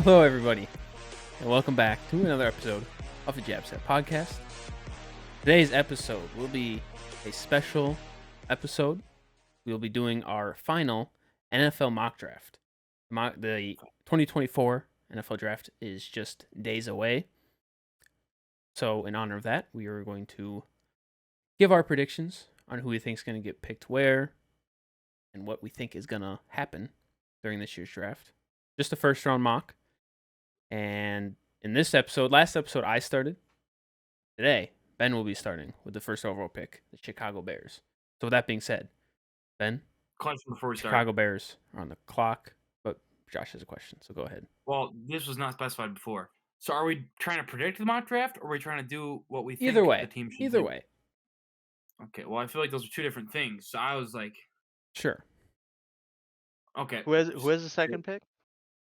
Hello, everybody, and welcome back to another episode of the J.A.B podcast. Today's episode will be a special episode. We will be doing our final NFL mock draft. The 2024 NFL draft is just days away. So, in honor of that, we are going to give our predictions on who we think is going to get picked where and what we think is going to happen during this year's draft. Just a first round mock. And in this episode, last episode I started. Today, Ben will be starting with the first overall pick, the Chicago Bears. So with that being said, Ben, Question before we Chicago start. Bears are on the clock, but Josh has a question, so go ahead. Well, this was not specified before. So are we trying to predict the mock draft, or are we trying to do what we Either think the way, team should either do? way, Okay, well, I feel like those are two different things. So I was like, sure. okay. Who has the second pick?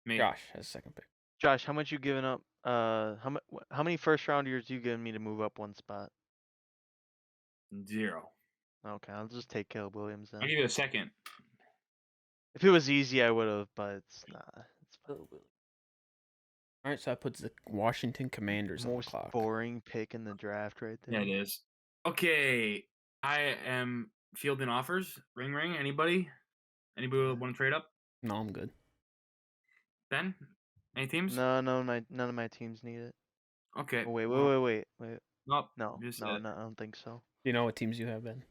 Me. Josh has a second pick. Josh, how much you giving up? How many first rounders you giving me to move up one spot? 0. Okay, I'll just take Caleb Williams then. I'll give you a second. If it was easy, I would have, but it's not. It's fine. All right, so that puts the Washington Commanders on the Most clock. boring pick in the draft right there. Yeah, it is. Okay, I am fielding offers. Ring, ring. Anybody? Anybody want to trade up? No, I'm good. Ben? Any teams? No, none of my teams need it. Okay. Oh, wait. Nope. No, Just I don't think so. Do you know what teams you have, Ben?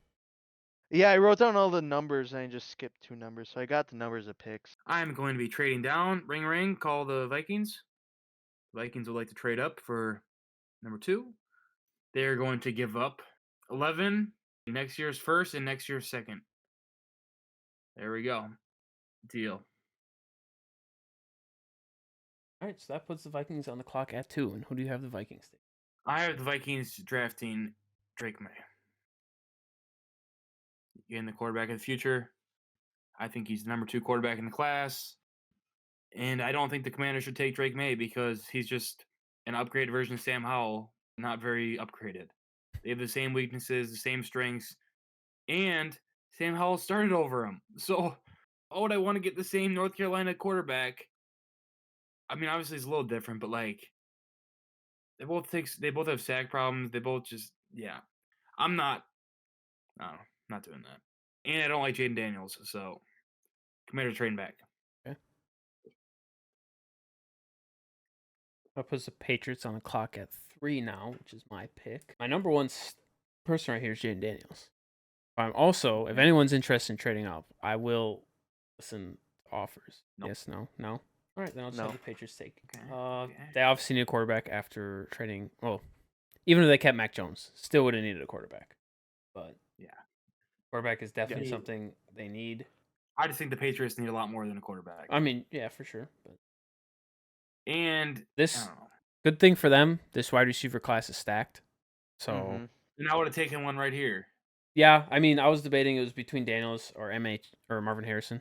Yeah, I wrote down all the numbers and I just skipped 2 numbers, so I got the numbers of picks. I'm going to be trading down. Ring, ring. Call the Vikings. Vikings would like to trade up for number 2. They're going to give up 11 next year's first and next year's second. There we go. Deal. All right, so that puts the Vikings on the clock at 2. And who do you have the Vikings take? I have the Vikings drafting Drake May. Getting the quarterback of the future. I think he's the number 2 quarterback in the class. And I don't think the Commanders should take Drake May because he's just an upgraded version of Sam Howell, not very upgraded. They have the same weaknesses, the same strengths, and Sam Howell started over him. So, why would I want to get the same North Carolina quarterback? I mean, obviously it's a little different, but like they both have sack problems. They both just I'm not not doing that. And I don't like Jaden Daniels, so Commander trading back. Okay. That puts the Patriots on the clock at 3 now, which is my pick. My number one person right here is Jaden Daniels. I'm also, if anyone's interested in trading up, I will listen to offers. Nope. Yes, no. All right, then I'll just have the Patriots take. Okay. They obviously need a quarterback after trading. Well, even if they kept Mac Jones, still would have needed a quarterback. But yeah, quarterback is definitely something they need. I just think the Patriots need a lot more than a quarterback. I mean, yeah, for sure. But and this good thing for them, this wide receiver class is stacked. So and I would have taken one right here. Yeah, I mean, I was debating it was between Daniels or or Marvin Harrison,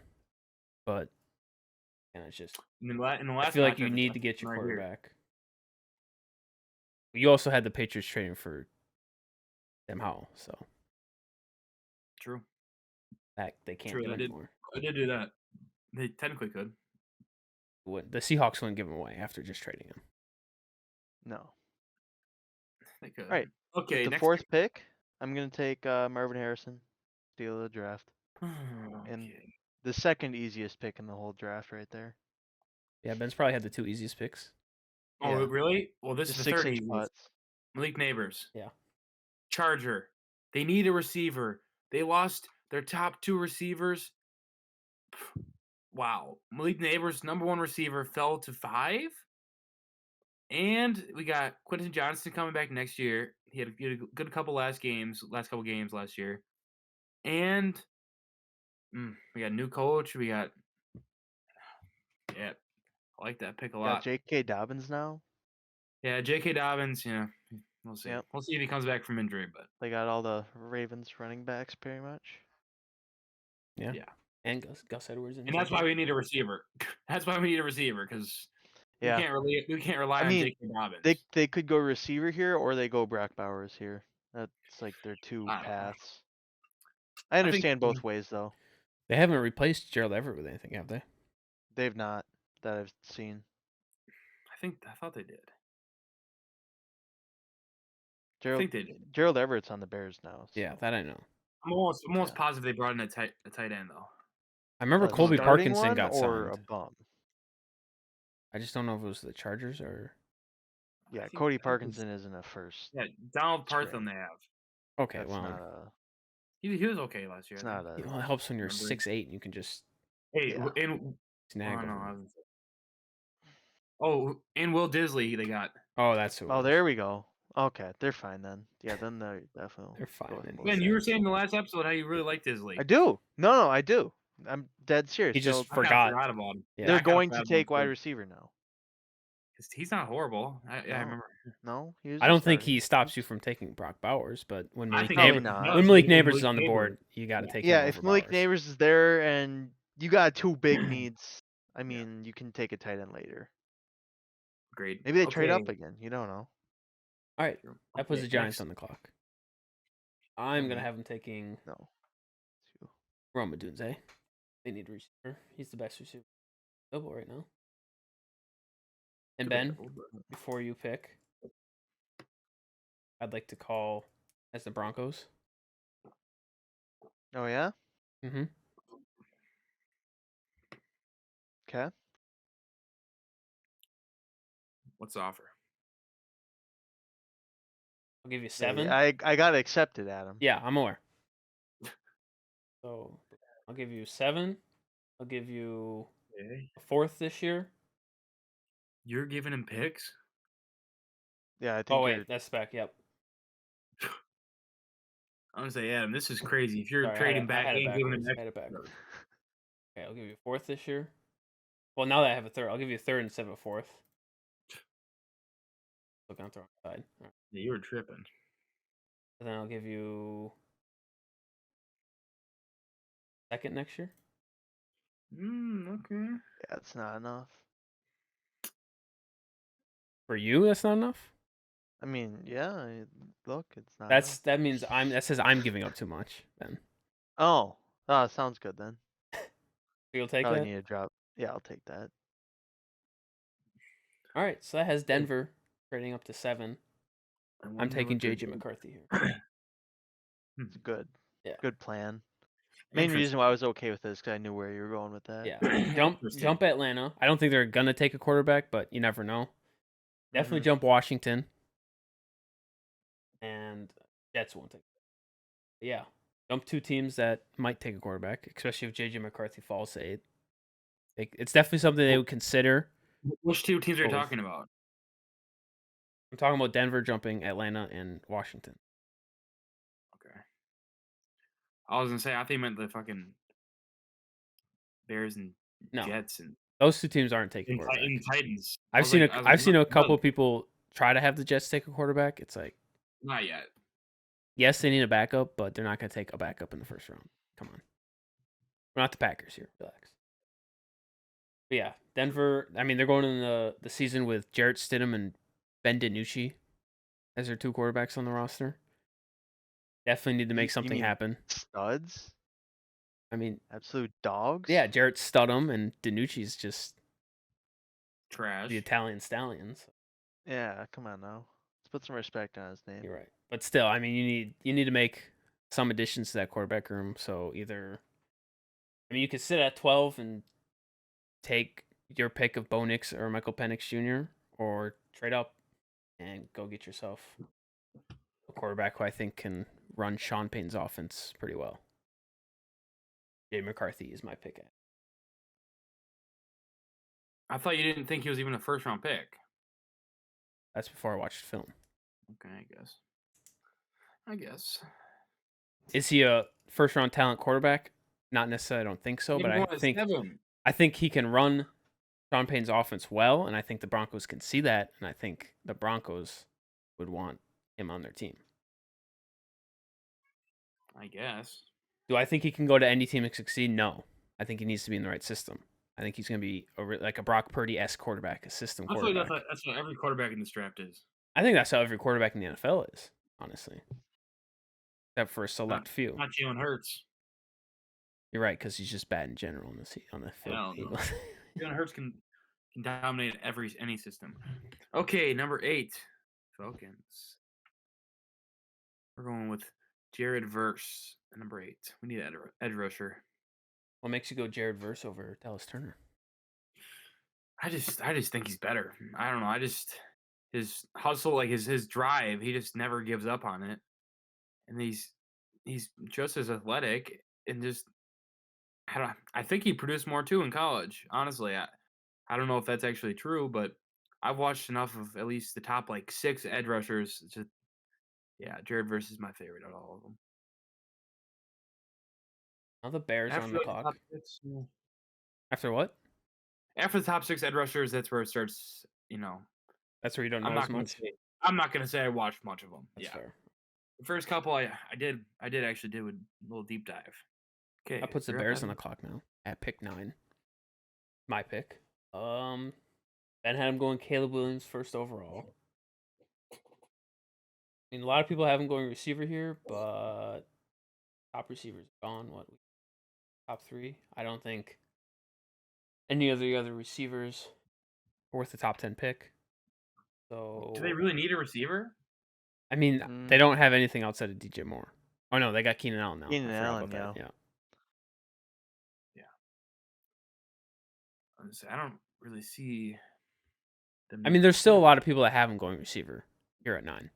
but it's just in the last I feel like you need to get your quarterback. You also had the Patriots trading for Sam Howell, so true. That they can't do anymore. I did do that. They technically could. The Seahawks wouldn't give him away after just trading him. No. They could. All right. Okay. With the 4th pick, I'm gonna take Marvin Harrison, steal the draft, and the second easiest pick in the whole draft right there. Yeah, Ben's probably had the 2 easiest picks. Oh, yeah. Really? Well, this is the 3rd easiest. Putts. Malik Neighbors. Yeah. Charger. They need a receiver. They lost their top 2 receivers. Wow. Malik Neighbors, number 1 receiver, fell to 5. And we got Quentin Johnston coming back next year. He had a good couple last games last year. And we got a new coach. We got I like that pick a lot. Got J.K. Dobbins now. Yeah, J.K. Dobbins. Yeah, we'll see. Yep. We'll see if he comes back from injury. But they got all the Ravens running backs pretty much. Yeah. And Gus Edwards. And that's why we need a receiver. That's why we need a receiver because we can't rely on J.K. Dobbins. They could go receiver here or they go Brock Bowers here. That's like their 2 paths. I understand both ways though. They haven't replaced Gerald Everett with anything, have they? They've not that I've seen. thought they did. Gerald they did. Gerald Everett's on the Bears now. Yeah, so- that I know. I'm almost Yeah. positive they brought in a tight end though. I remember A Colby starting Parkinson one got or a signed. bum. I just don't know if it was the Chargers or. Yeah, think- Cody I think Parkinson isn't a first. Yeah, Donald string. Partham they have. Okay, That's well, not a. He was okay last year. It's I not think. a. it helps when you're Remember. 6'8" and you can just Hey, Yeah. and snag oh, no, them. and Will Disley they got. Oh, that's who. Oh, there we go. Okay, they're fine then. Yeah, then they're definitely. They're fine go with anyway. Will Man, you were Disley. saying in the last episode how you really like Disley. I do. No, I do. I'm dead serious. He just So I kinda forgot. forgot about him. Yeah. they're I kinda going to forgot about take him, wide too. receiver now. He's not horrible. I No. remember. No, he was. I your don't think starter. he stops you from taking Brock Bowers, but when I Malik think Probably Neighbors, not. when Malik Neighbors is on the board, Neighbors. you got to Yeah. take Yeah, him if over Malik Bowers. Neighbors is there and you got two big needs, I mean, you can take a tight end later. Great. Maybe they trade up again. You don't know. All right, that puts Okay, the Giants next. on the clock. I'm gonna Mhm. have him taking No. Rome Odunze. They need a receiver. He's the best receiver available right now. And Ben, before you pick, I'd like to call as the Broncos. Oh yeah. Mm-hmm. Okay. What's the offer? I'll give you Yeah, 7. I gotta accept it, Adam. Yeah, I'm aware. So I'll give you 7. I'll give you Okay. a 4th this year. You're giving him picks? Yeah, I think. Oh wait, that's back. Yep. I'm gonna say, Adam, this is crazy. If you're Sorry, trading I back had it and giving backwards. him I had it extra, backwards. Okay, I'll give you a 4th this year. Well, now that I have a 3rd, I'll give you a 3rd instead of a 4th. Look on the wrong side. All right. yeah, you were tripping. And then I'll give you 2nd next year. Okay. Yeah, it's not enough. For you, that's not enough. I mean, yeah. Look, it's not. That's enough. that means that says I'm giving up too much. Then Oh, sounds good then. you'll take Probably that. need to drop. Yeah, I'll take that. All right, so that has Denver trading up to 7. I'm taking J.J. McCarthy here. It's good. Yeah. Good plan. Main reason why I was okay with this because I knew where you were going with that. Yeah, jump Atlanta. I don't think they're gonna take a quarterback, but you never know. Definitely jump Washington. And Jets won't take. Yeah, jump 2 teams that might take a quarterback, especially if J.J. McCarthy falls to 8. It's definitely something they would consider. Which 2 teams are you Both. talking about? I'm talking about Denver jumping Atlanta and Washington. Okay. I was gonna say I think you meant the fucking Bears and No. Jets and Those 2 teams aren't taking quarterback. Titans. I've seen a couple people try to have the Jets take a quarterback. It's like, not yet. yes, they need a backup, but they're not going to take a backup in the first round. Come on, we're not the Packers here. Relax. But yeah, Denver. I mean, they're going in the season with Jarrett Stidham and Ben DiNucci as their 2 quarterbacks on the roster. Definitely need to make something happen. Studs. I mean, absolute dogs. Yeah, Jarrett Stidham and DiNucci's just trash. The Italian stallions. Yeah, come on now. Let's put some respect on his name. You're right, but still, I mean, you need to make some additions to that quarterback room. So either, I mean, you could sit at 12 and take your pick of Bo Nix or Michael Penix Jr., or trade up and go get yourself a quarterback who I think can run Sean Payton's offense pretty well. Jay McCarthy is my pick. I thought you didn't think he was even a first round pick. That's before I watched the film. Okay, I guess. Is he a first round talent quarterback? Not necessarily. I don't think so, but I think he can run Sean Payton's offense well, and I think the Broncos can see that, and I think the Broncos would want him on their team. I guess. Do I think he can go to any team and succeed? No. I think he needs to be in the right system. I think he's going to be like a Brock Purdy-esque quarterback, a system quarterback. That's what every quarterback in this draft is. I think that's how every quarterback in the NFL is, honestly. Except for a select few. Not Jalen Hurts. You're right, because he's just bad in general on the field. Jalen Hurts can Can dominate any system. Okay, number 8, Falcons. We're going with Jared Verse at number 8. We need an edge rusher. What makes you go Jared Verse over Dallas Turner? I just think he's better. I don't know. His hustle, like his drive, he just never gives up on it. And he's just as athletic and just I think he produced more too in college. Honestly, I don't know if that's actually true, but I've watched enough of at least the top like 6 edge rushers. Yeah, Jared Verse is my favorite out of all of them. Now the Bears are on the After like the top clock. 6, After what? after the top 6 edge rushers, that's where it starts. That's where you don't I'm know as not gonna much. say I'm not gonna say I watched much of them. That's Yeah, fair. the first couple I did actually do a little deep dive. Okay, That puts the you're up, Bears on the Evan. clock now at pick 9. My pick. Ben had him going Caleb Williams first overall. I mean, a lot of people have him going receiver here, but top receivers gone. What? Top 3? I don't think any of the other receivers are worth the top 10 pick. Do So they really need a receiver? I mean, they don't have anything outside of DJ Moore. Oh no, they got Keenan Allen now. Keenan I forgot Allen, about that. Yeah. I don't really see them. I mean, there's still a lot of people that have him going receiver here at 9.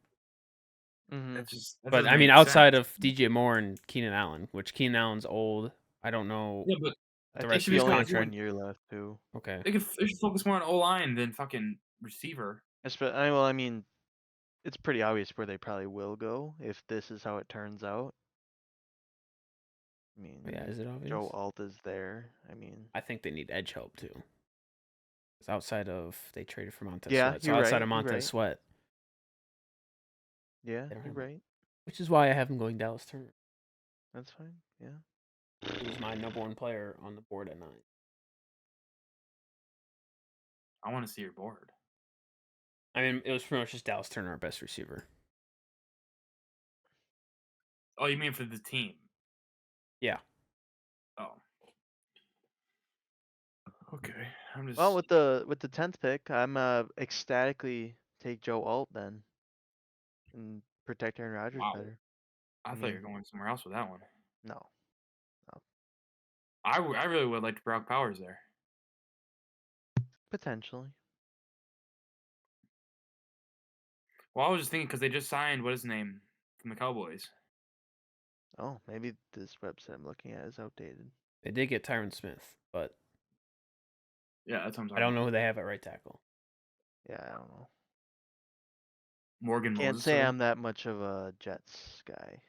Mm-hmm. That But doesn't I mean, make outside sense. of DJ Moore and Keenan Allen, which Keenan Allen's old, I don't know Yeah, but I the think rest of he his only has contract. 1 year left too. Okay. they should focus more on O line than fucking receiver. I mean, it's pretty obvious where they probably will go if this is how it turns out. I mean, Yeah, is it obvious? Joe Alt is there. I mean, I think they need edge help too. Because outside of they traded for Montez yeah, Sweat, so you're outside right. of You're Montez right. Sweat, Yeah, they don't you're have right. which is why I have him going Dallas Turner. That's fine. Yeah. He was my number 1 player on the board at 9. I want to see your board. I mean, it was pretty much just Dallas Turner, our best receiver. Oh, you mean for the team? Yeah. Oh. Okay. I'm just. Well, with the 10th pick, I'm ecstatically take Joe Alt then, and protect Aaron Rodgers Wow. better. I I thought you mean, were going somewhere else with that one. no. I really would like to Brock Powers there. Potentially. Well, I was just thinking because they just signed what is his name from the Cowboys. Oh, maybe this website I'm looking at is outdated. They did get Tyron Smith, but Yeah, that's what I'm talking I don't know about. who they have at right tackle. Yeah, I don't know. Morgan Can't Moses. say I'm that much of a Jets guy.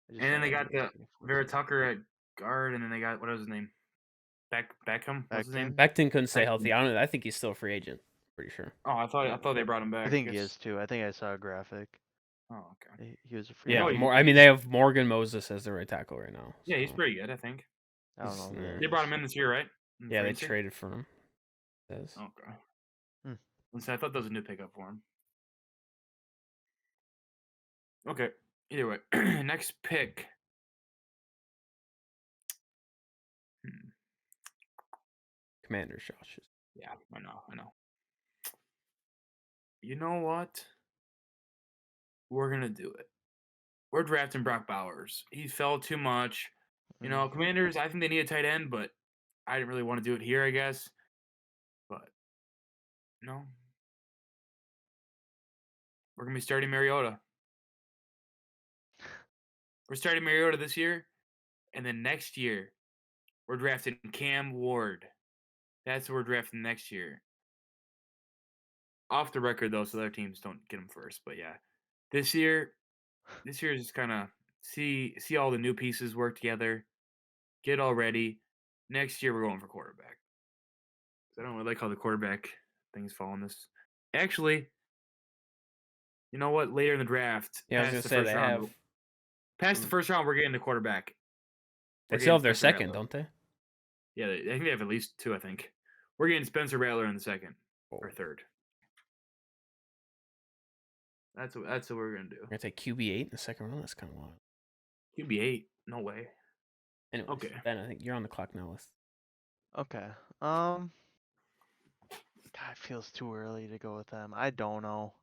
And then they got the 24/7. Vera Tucker at guard, and then they got what was his name? Beckham. What's his name? Becton? Becton couldn't stay Becton. healthy. I think he's still a free agent. Pretty sure. Oh, I thought they brought him back. I think he is too. I think I saw a graphic. Oh, okay. He was a free Yeah, agent. I mean, they have Morgan Moses as the right tackle right now. Yeah, he's so pretty good, I think. I don't know who that They is. brought him in this year, right? Yeah, they Fancy? traded for him. Says. Okay. Hmm. So I thought that was a new pickup for him. Okay. Either way, next pick. Commanders, Josh. Yeah, I know. You know what? We're gonna do it. We're drafting Brock Bowers. He fell too much. Commanders, I think they need a tight end, but I didn't really want to do it here, I guess. But no. We're gonna be starting Mariota. We're starting Mariota this year, and then next year, we're drafting Cam Ward. That's what we're drafting next year. Off the record though, so other teams don't get him first. But yeah, this year is just kind of see all the new pieces work together, get all ready. Next year we're going for quarterback. I don't really like how the quarterback things fall in this. Actually, you know what? Later in the draft, Yeah, I was gonna say they have. Past the first round, we're getting the quarterback. They still have their second, don't they? Yeah, I think they have at least 2. I think we're getting Spencer Rattler in the second or third. That's what we're gonna do. We're gonna take QB8 in the second round. That's kind of wild. QB8? No way. Anyways, Okay. Ben, I think you're on the clock now with. Okay. God, it feels too early to go with them. I don't know.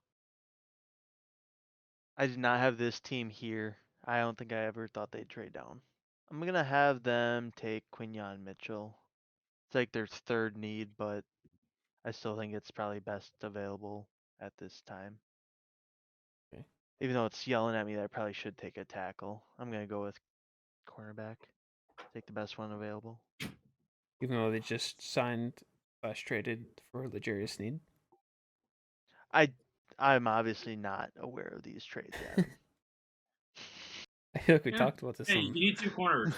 I did not have this team here. I don't think I ever thought they'd trade down. I'm gonna have them take Quinyon Mitchell. It's like their third need, but I still think it's probably best available at this time. Okay. Even though it's yelling at me that I probably should take a tackle. I'm gonna go with cornerback. Take the best one available. Even though they just signed / traded for Legarius Need. I'm obviously not aware of these trades, Adam. I feel like we Yeah. talked about this. Hey, you need 2 corners.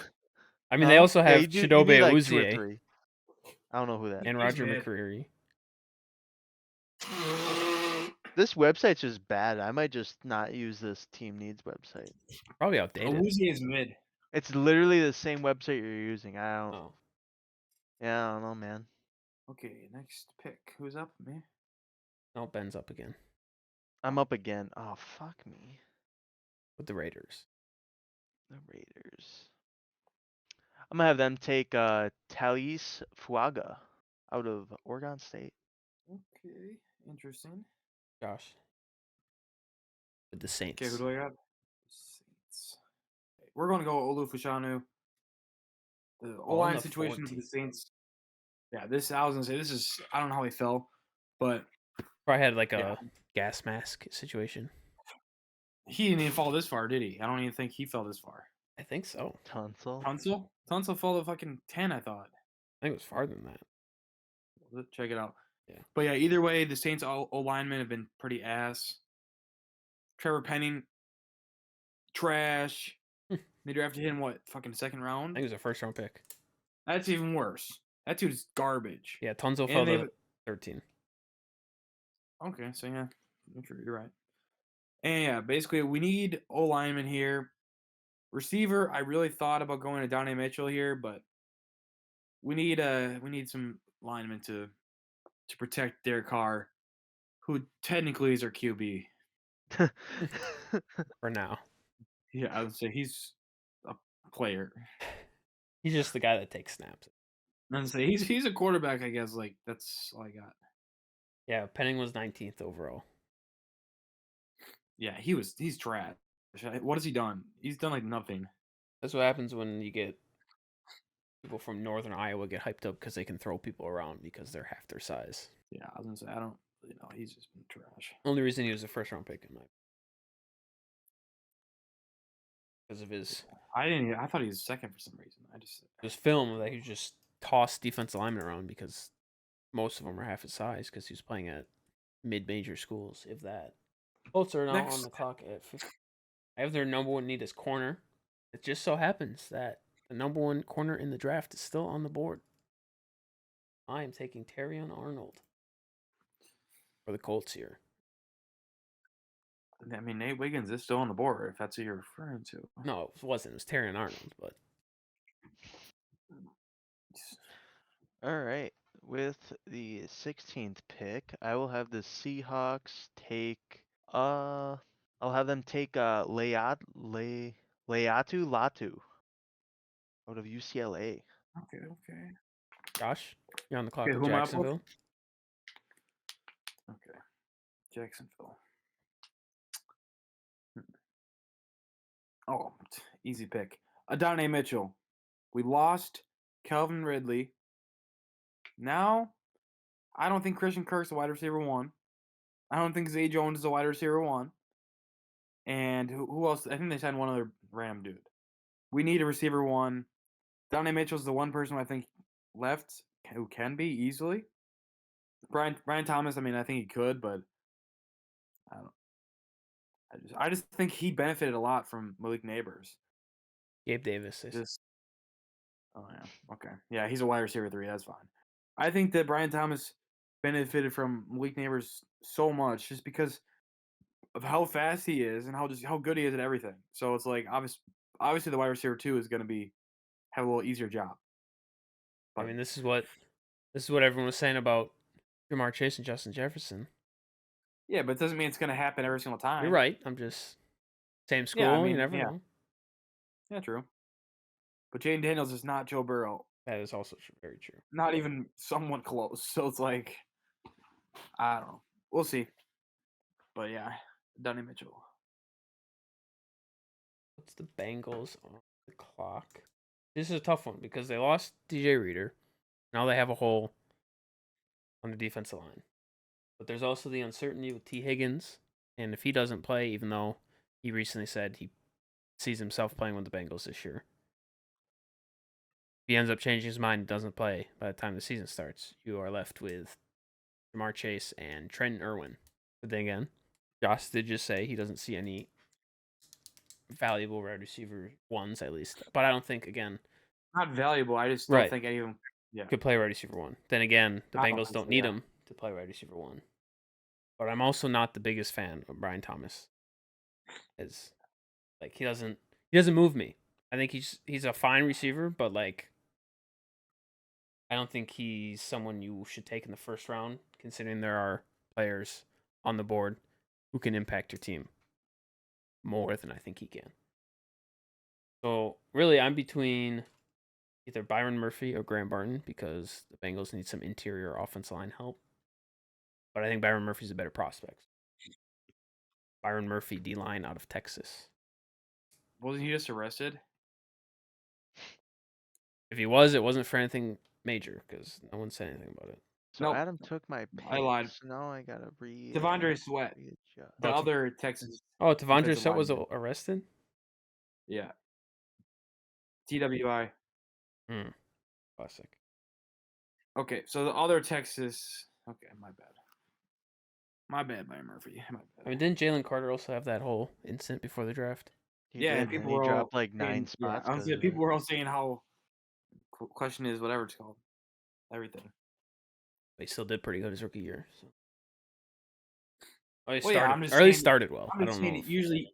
I mean, they also Yeah, have you need Chidobe like 2 or Awuzie 3. I don't know who that and is. Roger mid. McCreary. This website's just bad. I might just not use this team needs website. Probably outdated. Awuzie is mid. It's literally the same website you're using. I don't. Oh, Yeah, I don't know, man. Okay, next pick. Who's up? Me? no, Ben's up again I'm up again. Oh, fuck me. with the Raiders. The Raiders. I'm gonna have them take Thales Fuaga out of Oregon State. Okay, interesting. Josh with the Okay, who Saints. do I got? Saints. Okay, we're going to go Olu Fushanu. The All in O-line the situation for the 14th. Saints. Yeah, I was going to say, this is, I don't know how he fell, but Probably had like yeah, a gas mask situation. he didn't even fall this far, did he? I don't even think he fell this far. I think so. Tunsil. Tunsil fell to fucking 10, I thought. I think it was farther than that. Let's check it out. Yeah. But yeah, either way, the Saints O-linemen have been pretty ass. Trevor Penning, trash. They drafted him, what, fucking second I round? think it was a first round pick. That's even worse. That dude's garbage. Yeah, Tunzel fell And to 13. okay, so yeah, you're right. And yeah, basically we need O lineman here. Receiver, I really thought about going to Donnie Mitchell here, but we need some linemen to protect Derek Carr, who technically is our QB. For now. Yeah, I would say he's a player. He's just the guy that takes snaps. I would say he's a quarterback, I guess. Like that's all I got. Yeah, Penning was 19th overall. Yeah, he's trash. What has he done? He's done like nothing. That's what happens when you get people from northern Iowa get hyped up because they can throw people around because they're half their size. Yeah, I was gonna say I don't really know. He's just been trash. Only reason he was a first round pick in my because of his I thought he was second for some reason. film that he just tossed defensive linemen around because most of them are half his size because he was playing at mid-major schools, if that. Colts are now on Next. the clock at 50. I have their number one need as corner. It just so happens that the number one corner in the draft is still on the board. I am taking Terrion Arnold for the Colts here. I mean, Nate Wiggins is still on the board, if that's who you're referring to. No, it wasn't. It was Terrion Arnold, but All right. With the 16th pick, I will have the Seahawks take I'll have them take Leatu Latu out of UCLA. Okay. Josh, you're on the clock Okay, with who am I up with? Jacksonville. Okay. Jacksonville. Oh, easy pick. Adonai Mitchell. We lost Calvin Ridley. Now, I don't think Christian Kirk's a wide receiver 1. I don't think Zay Jones is a wide receiver 1. And who else? I think they signed one other random dude. We need a receiver 1. Adonai Mitchell's the one person I think left who can be easily. Brian Thomas, I mean, I think he could, but I don't. I just think he benefited a lot from Malik Neighbors. Gabe Davis. Oh yeah, okay, yeah, he's a wide receiver 3. That's fine. I think that Brian Thomas benefited from Malik Neighbors so much just because of how fast he is and how good he is at everything. So it's like obviously the wide receiver 2 is going to have a little easier job. I But mean, this is what everyone was saying about Jamar Chase and Justin Jefferson. yeah, but it doesn't mean it's going to happen every single time. You're right. I'm just same school. Yeah, I mean, you never yeah. know. Yeah, true. But Jaden Daniels is not Joe Burrow. That is also very true. Not even somewhat close. So it's like, I don't know. We'll see. But yeah, Donnie Mitchell. What's the Bengals on the clock? This is a tough one because they lost DJ Reader. Now they have a hole on the defensive line. But there's also the uncertainty with T. Higgins. And if he doesn't play, even though he recently said he sees himself playing with the Bengals this year, if he ends up changing his mind and doesn't play by the time the season starts, you are left with Jamar Chase and Trenton Irwin. But then again, Josh did just say he doesn't see any valuable wide receiver ones, at least. But I don't think, again, Not valuable. I just don't right, think any of them. Yeah. could play wide receiver one. Then again, the I don't Bengals think don't so, need yeah. him to play wide receiver one. But I'm also not the biggest fan of Brian Thomas. Is like he doesn't move me. I think he's a fine receiver, but like I don't think he's someone you should take in the first round, considering there are players on the board who can impact your team more than I think he can. So really, I'm between either Byron Murphy or Graham Barton because the Bengals need some interior offensive line help. But I think Byron Murphy's a better prospect. Byron Murphy, D line out of Texas. Wasn't he just arrested? If he was, it wasn't for anything major because no one said anything about it. So Nope. Adam took my I lied. picks. Now I gotta Devondre Sweat, readjust. the other Texas. Oh, Devondre defensive Sweat was lineman. arrested? Yeah. TWI. Classic. Okay, so the other Texas. Okay, my bad. My bad, Byron Murphy. My bad. I mean, didn't Jalen Carter also have that whole incident before the draft? He Yeah, did, people and he were all dropped like saying, 9 spots I was because saying, of people it. were all saying how question is whatever it's called, everything. But he still did pretty good his rookie year. So. Oh, he Well, yeah, started, I'm just or at least saying. started well. I'm I just don't know. saying. Usually,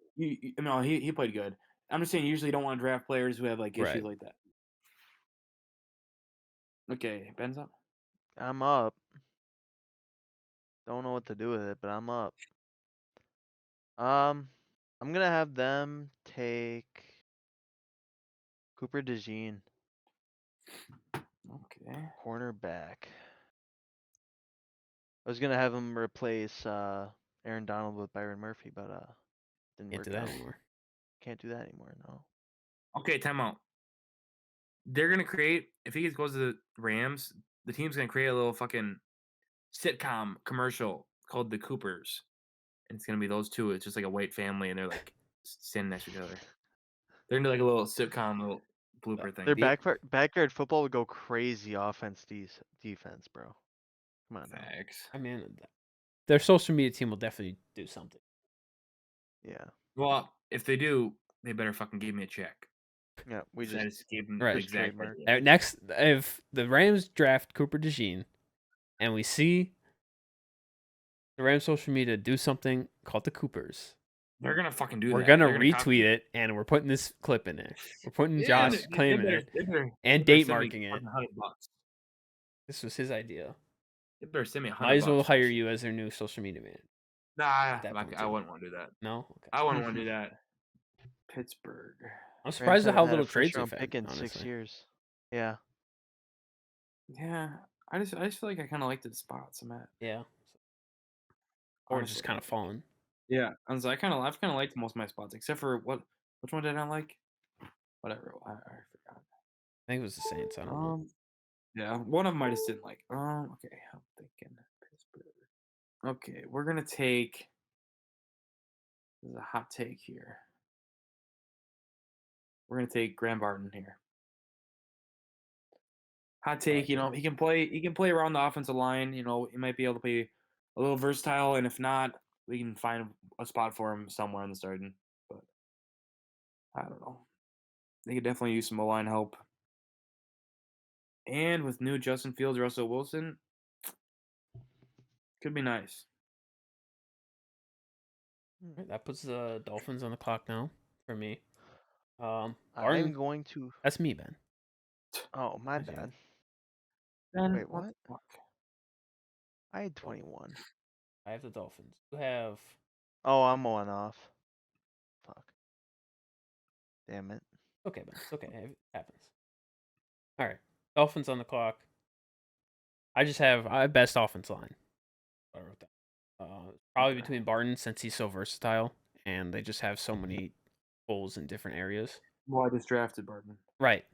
no, he played good. I'm just saying. Usually, you don't want to draft players who have like issues Right. like that. Okay, Ben's up. I'm up. Don't know what to do with it, but I'm up. I'm gonna have them take Cooper DeJean, Okay. cornerback. I was gonna have him replace Aaron Donald with Byron Murphy, but didn't Can't work do that out. anymore. Can't do that anymore. No. Okay, timeout. They're gonna create if he goes to the Rams. The team's gonna create a little fucking sitcom commercial called The Coopers, and it's gonna be those two. It's just like a white family, and they're like standing next to each other. They're gonna do like a little sitcom, little blooper thing. Their backyard football would go crazy offense, defense, bro. Come on now. Facts. I mean, their social media team will definitely do something. Yeah. Well, if they do, they better fucking give me a check. Yeah. We So I just just gave them Right. the Just exact trademark. idea. Next, if the Rams draft Cooper DeJean, and we see the Rams social media do something called the Coopers, They're gonna fucking do we're that. gonna They're gonna copy retweet it, and we're putting this clip in there. We're putting Yeah, Josh claiming it and better date send me marking it. fucking $100. This was his idea. They better send me $100. Might as well hire Josh. you as their new social media man. Nah, that point I too. wouldn't want to do that. No, okay. I wouldn't want to do that. Pittsburgh. I'm Rams surprised at how haven't had little a first trades they've round had. pick in Honestly, 6 years. Yeah. Yeah, I just feel like I kind of like the spots I'm at. yeah. Or just Honestly. kind of fallen. Yeah, I've kind of liked most of my spots except for which one did I not like? Whatever, I forgot. I think it was the Saints. I don't know. Yeah, one of them I just didn't like. Okay, I'm thinking Pittsburgh. Okay, we're gonna take. There's a hot take here. We're gonna take Graham Barton here. Hot take, like you know, it. he can play around the offensive line. You know, he might be able to play a little versatile, and if not, we can find a spot for him somewhere in the starting. But I don't know. They could definitely use some O-line help. And with new Justin Fields, Russell Wilson, could be nice. Right, that puts the Dolphins on the clock now for me. I'm Barton, going to. that's me, Ben. Oh, my Okay. bad. Then Wait, what? the fuck? I had 21. I have the Dolphins. You have Oh, I'm one off. Fuck. Damn it. okay, Ben. It's okay. It happens. All right, Dolphins on the clock. I have best offense line. I wrote that. Probably Okay. between Barton since he's so versatile, and they just have so many holes in different areas. Well, I just drafted Barton. Right.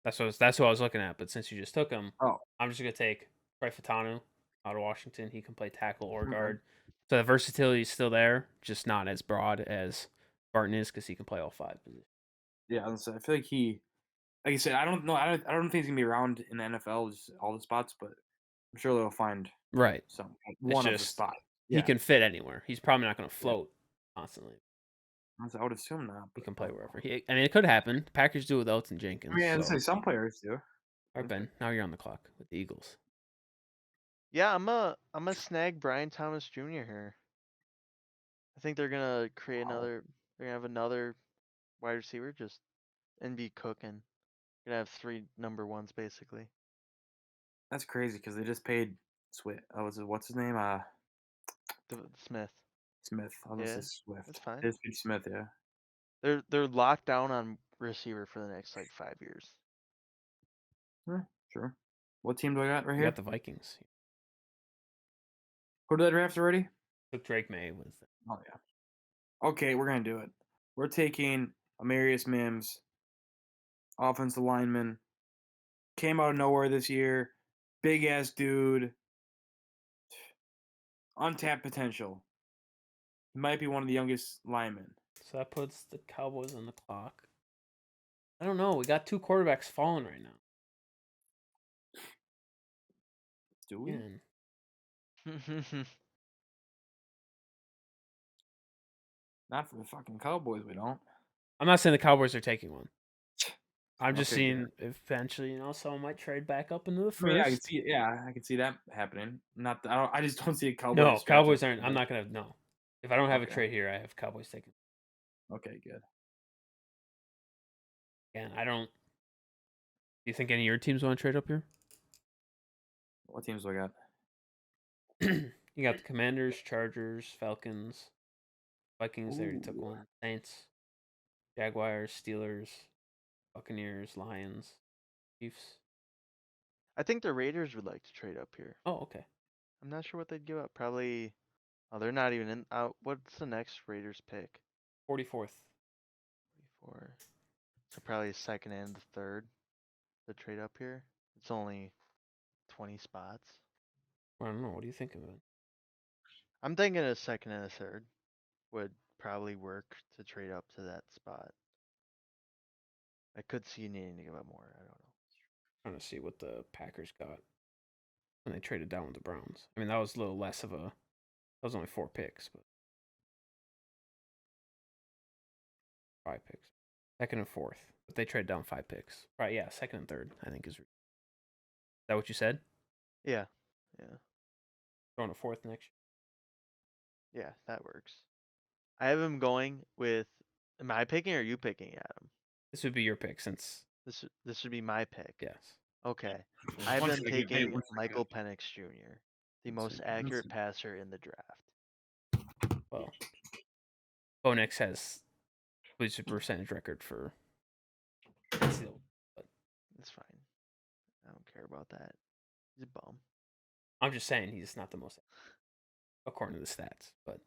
That's what I was looking at. But since you just took him, Oh, I'm just gonna take Trey Fatanu out of Washington. He can play tackle or okay. guard. So the versatility is still there, just not as broad as Barton is because he can play all 5 positions. Yeah, I feel like like I said, I don't know. I don't think he's gonna be around in the NFL, just all the spots, but I'm sure they'll find Right. It's one of the just spots. he Yeah, can fit anywhere. He's probably not gonna yeah. float constantly. I would assume not, He but can I play don't know. wherever. I mean, it could happen. The Packers do with Elton I Jenkins. mean, I So, say some players do. all right, Ben. Now you're on the clock with the Eagles. Yeah, I'm a snag Brian Thomas Jr. here. I think they're gonna create Wow, another. They're gonna have another wide receiver just and be cooking. Gonna have 3 number 1s basically. that's crazy because they just paid what's his name? Smith. Smith. I was gonna say Yeah, that's Swift. fine. They just paid Smith. Yeah. They're locked down on receiver for the next like 5 years. Sure. What team do I got right You got here? the Vikings. Who did I draft already? Took Drake May with Oh yeah. Okay, we're gonna do it. We're taking Amarius Mims, offensive lineman. Came out of nowhere this year. Big ass dude. Untapped potential. He might be one of the youngest linemen. So that puts the Cowboys on the clock. I don't know. We got 2 quarterbacks falling right now. Do we? Again. Not for the fucking Cowboys, we don't. I'm not saying the Cowboys are taking one. I'm just Okay, good. seeing eventually, someone might trade back up into the I mean, yeah, first. I can see that happening. Not, I just don't see a No, Cowboys drafting. Cowboys aren't. I'm not gonna. No, if I don't have a Okay, trade here, I have Cowboys taking. okay, good. And I don't. Do you think any of your teams want to trade up here? What teams do I got? You got the Commanders, Chargers, Falcons, Vikings. They already took Ooh, one. Saints, Jaguars, Steelers, Buccaneers, Lions, Chiefs. I think the Raiders would like to trade up here. Oh, okay. I'm not sure what they'd give up. Probably. Oh, they're not even in. What's the next Raiders pick? 44th. 44. So probably second and the third. The trade up here. It's only 20 spots. I don't know. What do you think of it? I'm thinking a second and a third would probably work to trade up to that spot. I could see needing to give up more. I don't know. Trying to see what the Packers got when they traded down with the Browns. I mean, that was a little less of a. That was only 4 picks, but 5 picks. Second and fourth, but they traded down 5 picks. Right? Yeah, second and third. I think is that what you said? Yeah. Yeah. Going to fourth next year. Yeah, that works. I have him going with. Am I picking or are you picking, Adam? This would be your pick since This should be my pick. yes. Okay. I have one them second. Hey, taking one second. Michael Penix Jr., the One most second. accurate passer in the draft. Well, Bonex has what's the percentage record for concealed, but It's fine. I don't care about that. He's a bum. I'm just saying he's not the most according to the stats. But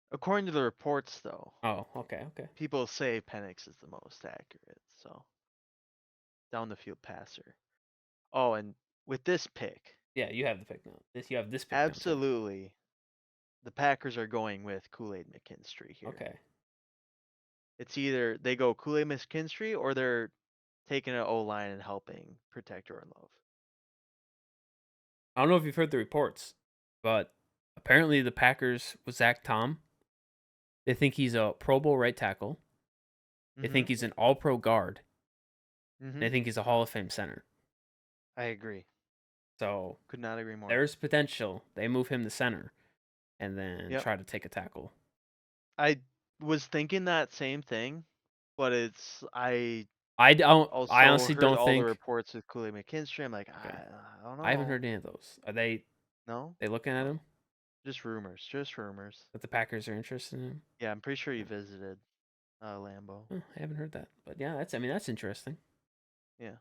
According to the reports, though, oh, okay. people say Penix is the most accurate. So down the field passer. Oh, and with this pick, Yeah, you have the pick now. You have this pick now too. absolutely, the Packers are going with Kool-Aid McKinstry here. Okay. It's either they go Kool-Aid McKinstry or they're taking an O-line and helping protect Jordan Love. I don't know if you've heard the reports, but apparently the Packers with Zach Tom, they think he's a Pro Bowl right tackle. They think he's an All Pro guard. Mm-hmm. They think he's a Hall of Fame center. I agree. So Could not agree more. there's potential. They move him to center, and then Yep. try to take a tackle. I was thinking that same thing, but I I don't. also I honestly heard don't all the think. reports with Kool-Aid McKinstry. I'm like, Okay. I don't know. I haven't heard any of those. Are they No, looking at him? just rumors. Just rumors. That the Packers are interested in him? Yeah, I'm pretty sure he visited Lambeau. Oh, I haven't heard that. But yeah, that's interesting. Yeah.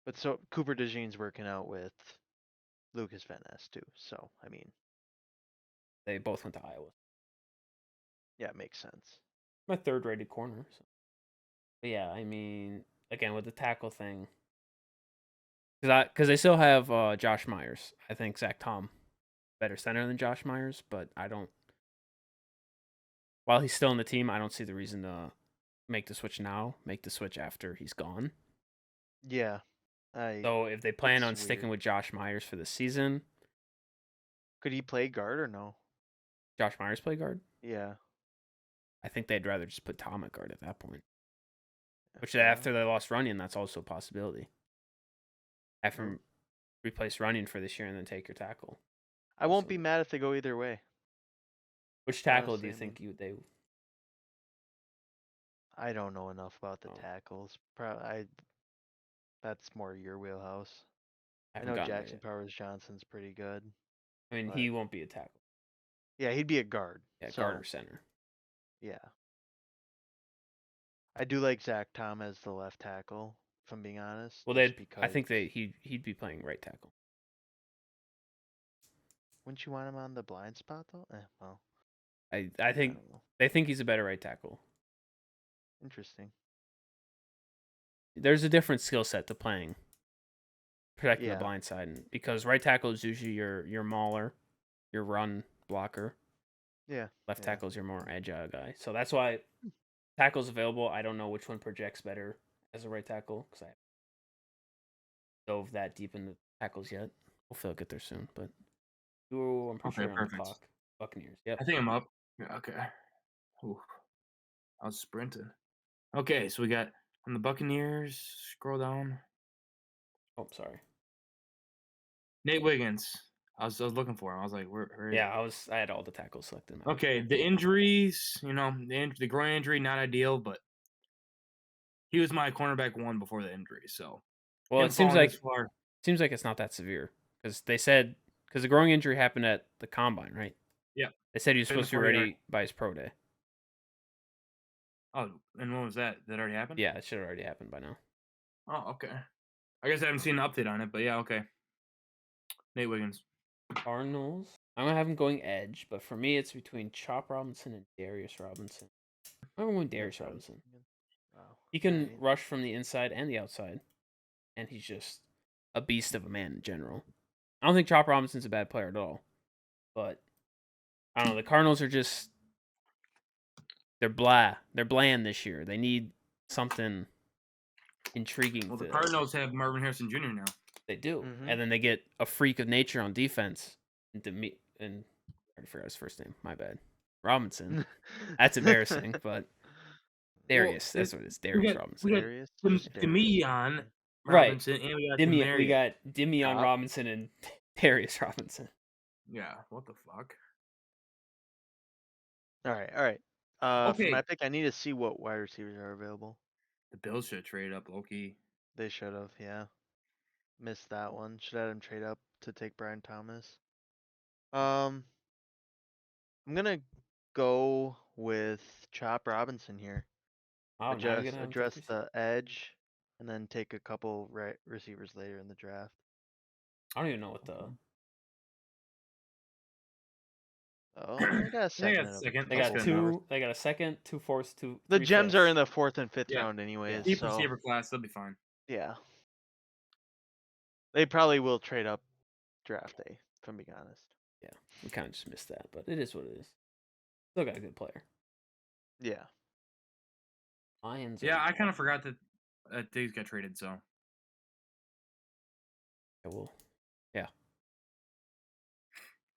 But so Cooper DeJean's working out with Lucas Van Ness too. So I mean, They both went to Iowa. yeah, it makes sense. My third-rated corner. So. But yeah, I mean, again with the tackle thing, because they still have Josh Myers. I think Zach Tom better center than Josh Myers, but I don't. While he's still in the team, I don't see the reason to make the switch now. Make the switch after he's gone. Yeah, So if they plan it's on sticking weird. with Josh Myers for the season, Could he play guard or no? Josh Myers play guard. Yeah. I think they'd rather just put Tom at guard at that point. Which Yeah. after they lost Runyon, that's also a possibility. Have him replace Runyon for this year and then take your tackle. I won't Also. be mad if they go either way. Which tackle do Honestly, you think they? I don't know enough about the Oh, tackles. That's more your wheelhouse. I I haven't know gotten there Jackson yet. Powers Johnson's pretty good. I mean, But he won't be a tackle. yeah, he'd be a guard. Yeah, So guard or center. yeah. I do like Zach Tom as the left tackle, if I'm being honest. Well, Just I because think he'd be playing right tackle. wouldn't you want him on the blind spot though? Well, I think don't know. they think he's a better right tackle. Interesting. There's a different skill set to playing protecting the Yeah. blind side, because right tackle is usually your mauler, your run blocker. Yeah. Left Yeah. tackle is your more agile guy. So that's why tackle's available. I don't know which one projects better as a right tackle because I haven't dove that deep into tackles yet. Hopefully I'll get there soon. But I'm pretty Okay, sure you're on the perfect. clock. Buccaneers. Yep. I think I'm up. Yeah, okay. Ooh, I was sprinting. Okay, so we got on the Buccaneers. Scroll down. Oh, sorry. Nate Wiggins. I was looking for him. I was like, where is Yeah, he? I had all the tackles selected. In my Okay, the injuries, the groin injury, not ideal, but he was my cornerback one before the injury. So Well, him falling this far. seems like it's not that severe because they said because the growing injury happened at the combine, right? Yeah. They said he was In the supposed to be 40 yard. ready by his pro day. Oh, and when was that? That already happened? Yeah, it should have already happened by now. Oh, okay. I guess I haven't seen an update on it, but yeah, okay. Nate Wiggins. Cardinals. I'm gonna have him going edge, but for me, it's between Chop Robinson and Darius Robinson. I'm going Darius Robinson. Wow. He can Alright. rush from the inside and the outside, and he's just a beast of a man in general. I don't think Chop Robinson's a bad player at all, but I don't know. The Cardinals are just they're bland this year. They need something intriguing. Well, the Cardinals have Marvin Harrison Jr. now. They do, Mhm. and then they get a freak of nature on defense. And I forgot his first name. My bad. Robinson. That's embarrassing, but Darius. Well, That's what it is. Darius Robinson. we got Darius. Demian Darius. Right. Robinson, and we got We Demarius. got Demian Chop. Robinson and Darius Robinson. Yeah, what the fuck? All right. For Okay. my pick, I need to see what wide receivers are available. The Bills should trade up Loki. They should have, yeah. Missed that one. Should have them trade up to take Brian Thomas. I'm gonna go with Chop Robinson here. Oh, now you're gonna have him take Address receiver. the edge, and then take a couple right receivers later in the draft. I don't even know what the Oh, they got a second. they got two. They got a second, 2 fourths, two. The 3 gems are fifths. in the 4th and 5th Yeah. round, anyways. Deep So receiver class, they'll be fine. yeah, they probably will trade up draft day. If I'm being honest. Yeah, we kind of just missed that, but it is what it is. Still got a good player. Yeah. Lions. Yeah, I kind of forgot that these got traded. So Yeah.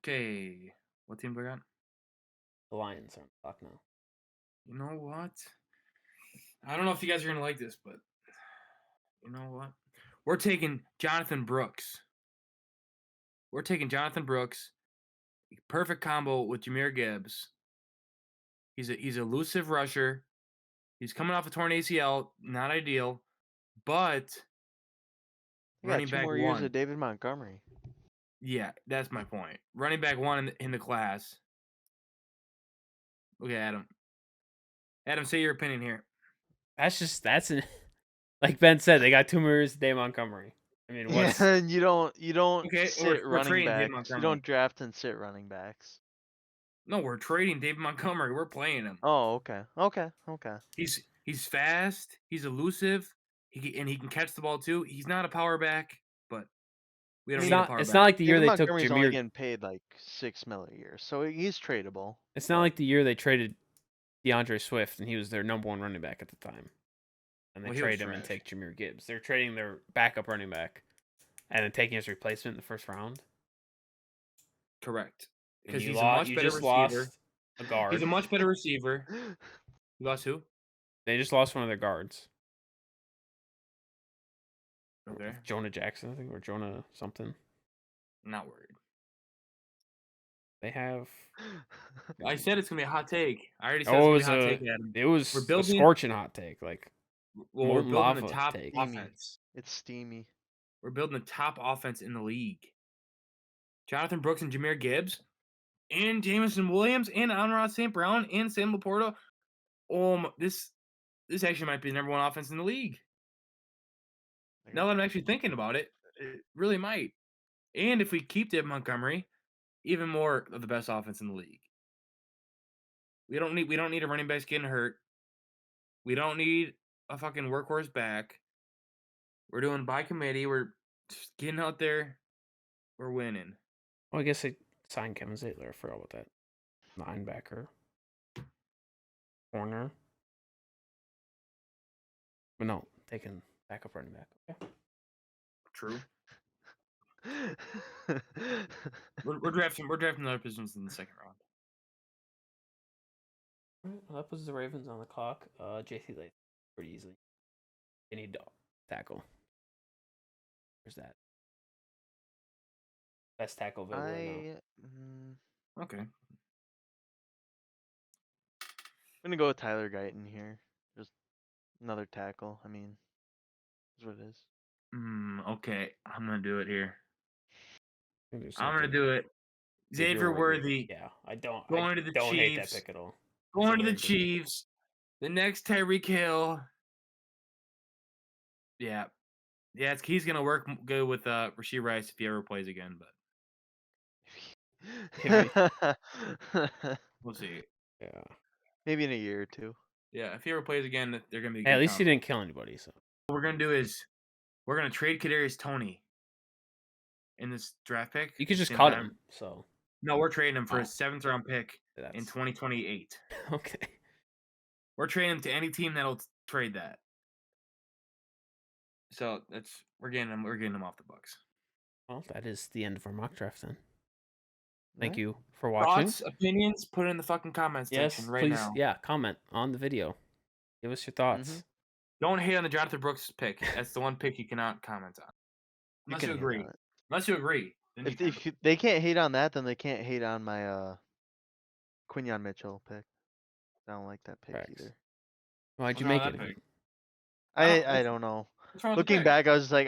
okay, what team do I got? The Lions are on the clock now. You know what? I don't know if you guys are gonna like this, but you know what? We're taking Jonathan Brooks. Perfect combo with Jahmyr Gibbs. He's a elusive rusher. He's coming off a torn ACL, not ideal, but You got running 2 back more years one. of David Montgomery. Yeah, that's my point. Running back one in the class. Okay, Adam. Adam, say your opinion here. That's like Ben said. They got 2 years. Dave Montgomery. I mean, what's And you don't Okay, sit we're running trading David backs. You Montgomery. don't draft and sit running backs. No, we're trading David Montgomery. We're playing him. Oh, okay. He's fast. He's elusive. And he can catch the ball too. He's not a power back, but we don't it's need a not power it's back. not like the year David they took Montgomery's only Jameer. getting paid like $6 million a year, so he's tradable. It's not like the year they traded DeAndre Swift and he was their number 1 running back at the time. And they Well, he was trade him and trash. take Jameer Gibbs. They're trading their backup running back and then taking his replacement in the first round. Correct. And Because you he's a much you better just receiver. lost a guard. He's a much better receiver. You lost who? They just lost one of their guards. Okay. Jonah Jackson, I think, or Jonah something. Not worried. They have. I said it's gonna be a hot take. I already said Oh, it's gonna be a hot take, Adam. it was We're a building- scorching hot take, like Well, we're molten building the lava top take. offense. It's steamy. We're building the top offense in the league. Jonathan Brooks and Jameer Gibbs, and Jameson Williams, and Amon-Ra St. Brown, and Sam Laporta. This actually might be the number 1 offense in the league. Now that I'm actually thinking about it, it really might. And if we keep David Montgomery, even more of the best offense in the league. We don't need a running back getting hurt. We don't need a fucking workhorse back. We're doing by committee. We're just getting out there. We're winning. Well, I guess they signed Kevin Zeitler. I forgot about that. Linebacker, corner. But no, taking backup running back. Okay. True. We're drafting other positions in the second round. All right, well, that puts the Ravens on the clock. JC Late pretty easily. They need to tackle. There's that. Best tackle available right now. Okay. I'm gonna go with Tyler Guyton here. Just another tackle. I mean, is what it is. Okay. I'm gonna do it here. I think there's I'm gonna something- do it. Xavier Worthy. Yeah, I don't Going to the don't hate that Chiefs. pick at all. Going to very the good pick. Chiefs. The next Tyreek Hill. Yeah. Yeah, he's gonna work good with Rashee Rice if he ever plays again, but we'll see. Yeah. Maybe in a year or two. Yeah, if he ever plays again, they're gonna be. Hey, at good least he combo. didn't kill anybody. So What we're gonna do is we're gonna trade Kadarius Toney in this draft pick. you could just Same cut time- him. So No, we're trading him for Oh. a 7th round pick in that's 2028. okay. We're trading him to any team that'll trade that. So we're getting him off the books. Well, that is the end of our mock draft then. Thank Alright. you for watching. Thoughts, opinions, put it in the fucking comments Yes, section right please. now. Yeah, comment on the video. Give us your thoughts. Don't hate on the Jonathan Brooks pick. That's the one pick you cannot comment on. Unless you can hate agree. on it. Unless you agree. Then you can. If they can't hate on that, then they can't hate on my Quinyon Mitchell pick. I don't like that pick Facts. either. Why'd you What's make wrong it? with that pick? I don't know. What's wrong with the Looking pick? back, I was just like,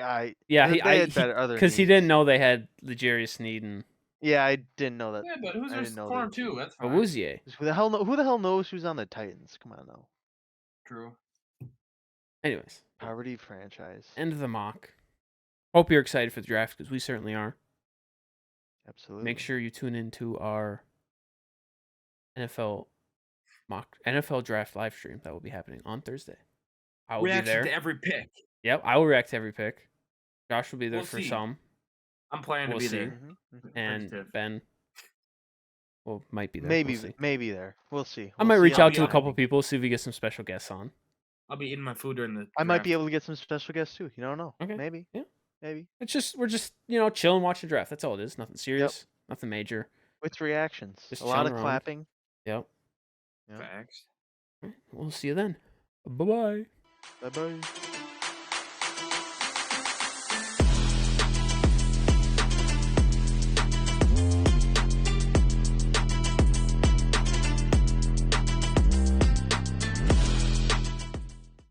Yeah, they had better other because he needs. didn't know they had L'Jarius Sneed and Yeah, I didn't know that. Yeah, but who's I their didn't know corner that. too? That's fine. Awuzie. Who the hell knows who's on the Titans? Come on now. True. Anyways, Poverty franchise. end of the mock. Hope you're excited for the draft because we certainly are. Absolutely. Make sure you tune into our NFL draft live stream that will be happening on Thursday. I will Reaction be there. to every pick. Yep, I will react to every pick. Josh will be there We'll for see. some, I'm planning We'll to be see. there. and Tiff. Ben might be there. Maybe We'll see. maybe there. We'll see. I We'll might see reach how out we to a go. couple people, see if we get some special guests on. I'll be eating my food during the I might be draft. able to get some special guests too. You don't know. Okay. Maybe. Yeah. Maybe. We're just chilling, watching the draft. That's all it is. Nothing serious. Nothing major. With reactions. Just A lot of chilling around. clapping. Yep. Yeah. Facts. We'll see you then. Bye bye. Bye bye.